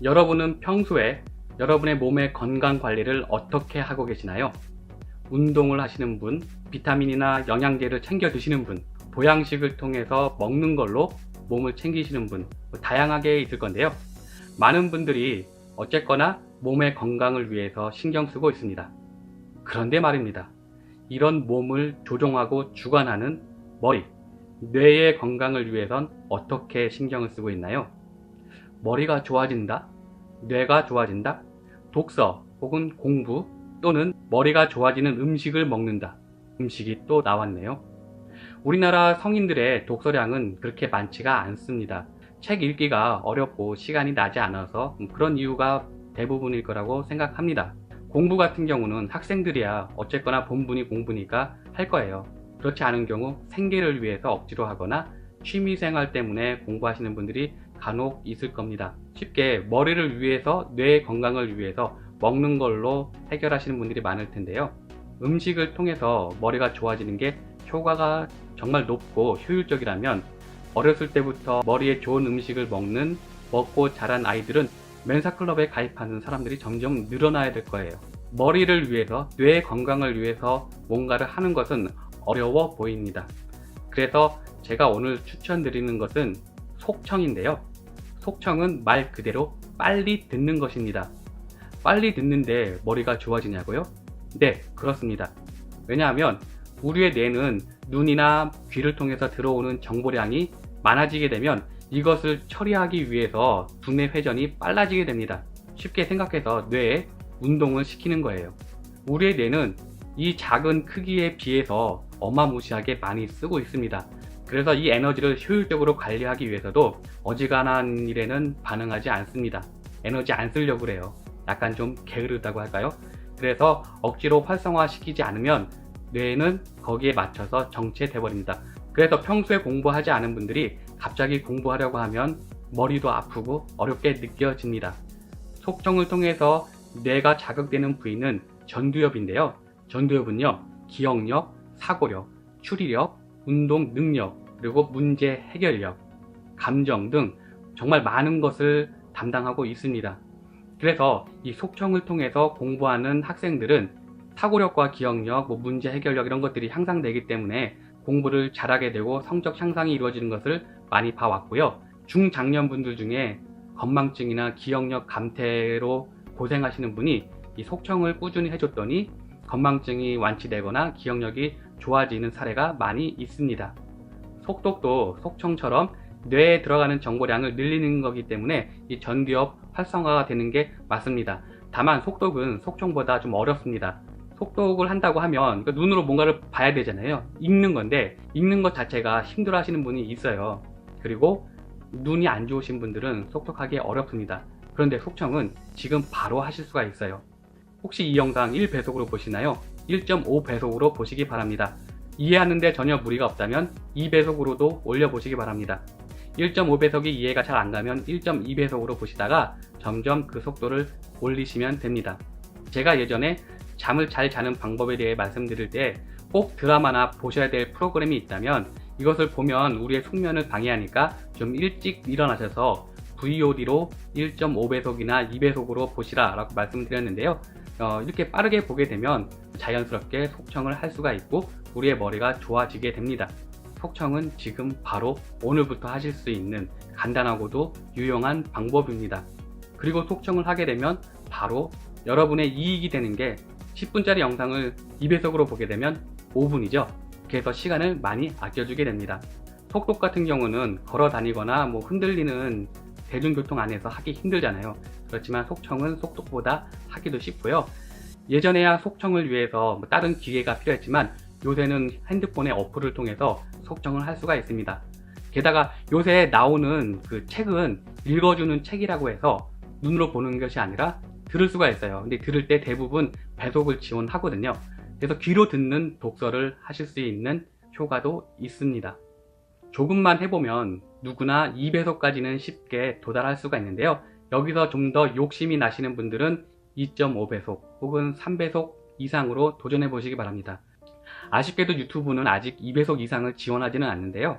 여러분은 평소에 여러분의 몸의 건강 관리를 어떻게 하고 계시나요? 운동을 하시는 분, 비타민이나 영양제를 챙겨 드시는 분, 보양식을 통해서 먹는 걸로 몸을 챙기시는 분, 다양하게 있을 건데요. 많은 분들이 어쨌거나 몸의 건강을 위해서 신경 쓰고 있습니다. 그런데 말입니다. 이런 몸을 조종하고 주관하는 머리, 뇌의 건강을 위해선 어떻게 신경을 쓰고 있나요? 머리가 좋아진다? 뇌가 좋아진다? 독서 혹은 공부 또는 머리가 좋아지는 음식을 먹는다. 음식이 또 나왔네요. 우리나라 성인들의 독서량은 그렇게 많지가 않습니다. 책 읽기가 어렵고 시간이 나지 않아서 그런 이유가 대부분일 거라고 생각합니다. 공부 같은 경우는 학생들이야 어쨌거나 본분이 공부니까 할 거예요. 그렇지 않은 경우 생계를 위해서 억지로 하거나 취미생활 때문에 공부하시는 분들이 간혹 있을 겁니다. 쉽게 머리를 위해서, 뇌 건강을 위해서 먹는 걸로 해결하시는 분들이 많을 텐데요. 음식을 통해서 머리가 좋아지는 게 효과가 정말 높고 효율적이라면 어렸을 때부터 머리에 좋은 음식을 먹고 자란 아이들은 멘사클럽에 가입하는 사람들이 점점 늘어나야 될 거예요. 머리를 위해서, 뇌 건강을 위해서 뭔가를 하는 것은 어려워 보입니다. 그래서 제가 오늘 추천드리는 것은 속청인데요. 속청은 말 그대로 빨리 듣는 것입니다. 빨리 듣는데 머리가 좋아지냐고요? 네, 그렇습니다. 왜냐하면 우리의 뇌는 눈이나 귀를 통해서 들어오는 정보량이 많아지게 되면 이것을 처리하기 위해서 두뇌 회전이 빨라지게 됩니다. 쉽게 생각해서 뇌에 운동을 시키는 거예요. 우리의 뇌는 이 작은 크기에 비해서 어마무시하게 많이 쓰고 있습니다. 그래서 이 에너지를 효율적으로 관리하기 위해서도 어지간한 일에는 반응하지 않습니다. 에너지 안 쓰려고 그래요. 약간 좀 게으르다고 할까요? 그래서 억지로 활성화시키지 않으면 뇌는 거기에 맞춰서 정체돼 버립니다. 그래서 평소에 공부하지 않은 분들이 갑자기 공부하려고 하면 머리도 아프고 어렵게 느껴집니다. 속청을 통해서 뇌가 자극되는 부위는 전두엽인데요. 전두엽은요, 기억력, 사고력, 추리력, 운동 능력, 그리고 문제 해결력, 감정 등 정말 많은 것을 담당하고 있습니다. 그래서 이 속청을 통해서 공부하는 학생들은 사고력과 기억력, 문제 해결력 이런 것들이 향상되기 때문에 공부를 잘하게 되고 성적 향상이 이루어지는 것을 많이 봐왔고요. 중장년분들 중에 건망증이나 기억력 감퇴로 고생하시는 분이 이 속청을 꾸준히 해줬더니 건망증이 완치되거나 기억력이 좋아지는 사례가 많이 있습니다. 속독도 속청처럼 뇌에 들어가는 정보량을 늘리는 거기 때문에 이 전두엽 활성화가 되는 게 맞습니다. 다만 속독은 속청보다 좀 어렵습니다. 속독을 한다고 하면 눈으로 뭔가를 봐야 되잖아요. 읽는 건데 읽는 것 자체가 힘들어 하시는 분이 있어요. 그리고 눈이 안 좋으신 분들은 속독하기 어렵습니다. 그런데 속청은 지금 바로 하실 수가 있어요. 혹시 이 영상 1배속으로 보시나요? 1.5배속으로 보시기 바랍니다. 이해하는데 전혀 무리가 없다면 2배속으로도 올려보시기 바랍니다. 1.5배속이 이해가 잘 안가면 1.2배속으로 보시다가 점점 그 속도를 올리시면 됩니다. 제가 예전에 잠을 잘 자는 방법에 대해 말씀드릴 때 꼭 드라마나 보셔야 될 프로그램이 있다면 이것을 보면 우리의 숙면을 방해하니까 좀 일찍 일어나셔서 VOD로 1.5배속이나 2배속으로 보시라 라고 말씀드렸는데요. 이렇게 빠르게 보게 되면 자연스럽게 속청을 할 수가 있고 우리의 머리가 좋아지게 됩니다. 속청은 지금 바로 오늘부터 하실 수 있는 간단하고도 유용한 방법입니다. 그리고 속청을 하게 되면 바로 여러분의 이익이 되는 게 10분짜리 영상을 2배속으로 보게 되면 5분이죠. 그래서 시간을 많이 아껴주게 됩니다. 속독 같은 경우는 걸어 다니거나 흔들리는 대중교통 안에서 하기 힘들잖아요. 그렇지만 속청은 속독보다 하기도 쉽고요. 예전에야 속청을 위해서 다른 기계가 필요했지만 요새는 핸드폰의 어플을 통해서 속청을 할 수가 있습니다. 게다가 요새 나오는 그 책은 읽어주는 책이라고 해서 눈으로 보는 것이 아니라 들을 수가 있어요. 근데 들을 때 대부분 배속을 지원하거든요. 그래서 귀로 듣는 독서를 하실 수 있는 효과도 있습니다. 조금만 해보면 누구나 2배속까지는 쉽게 도달할 수가 있는데요. 여기서 좀 더 욕심이 나시는 분들은 2.5배속 혹은 3배속 이상으로 도전해 보시기 바랍니다. 아쉽게도 유튜브는 아직 2배속 이상을 지원하지는 않는데요.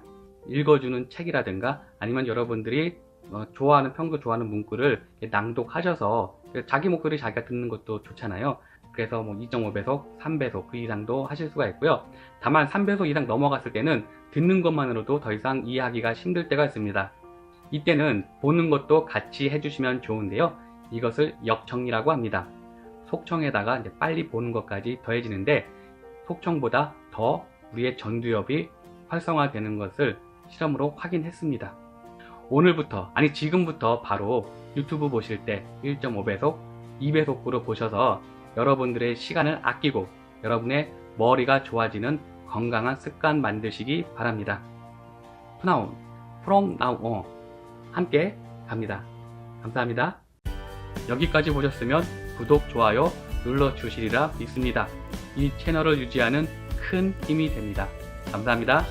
읽어주는 책이라든가 아니면 여러분들이 평소 좋아하는 문구를 낭독하셔서 자기 목소리 자기가 듣는 것도 좋잖아요. 그래서 2.5배속, 3배속 그 이상도 하실 수가 있고요. 다만 3배속 이상 넘어갔을 때는 듣는 것만으로도 더 이상 이해하기가 힘들 때가 있습니다. 이때는 보는 것도 같이 해주시면 좋은데요. 이것을 역청이라고 합니다. 속청에다가 이제 빨리 보는 것까지 더해지는데 속청보다 더 우리의 전두엽이 활성화되는 것을 실험으로 확인했습니다. 오늘부터, 아니 지금부터 바로 유튜브 보실 때 1.5배속, 2배속으로 보셔서 여러분들의 시간을 아끼고 여러분의 머리가 좋아지는 건강한 습관 만드시기 바랍니다. 푸나온, from now on 함께 갑니다. 감사합니다. 여기까지 보셨으면 구독, 좋아요 눌러주시리라 믿습니다. 이 채널을 유지하는 큰 힘이 됩니다. 감사합니다.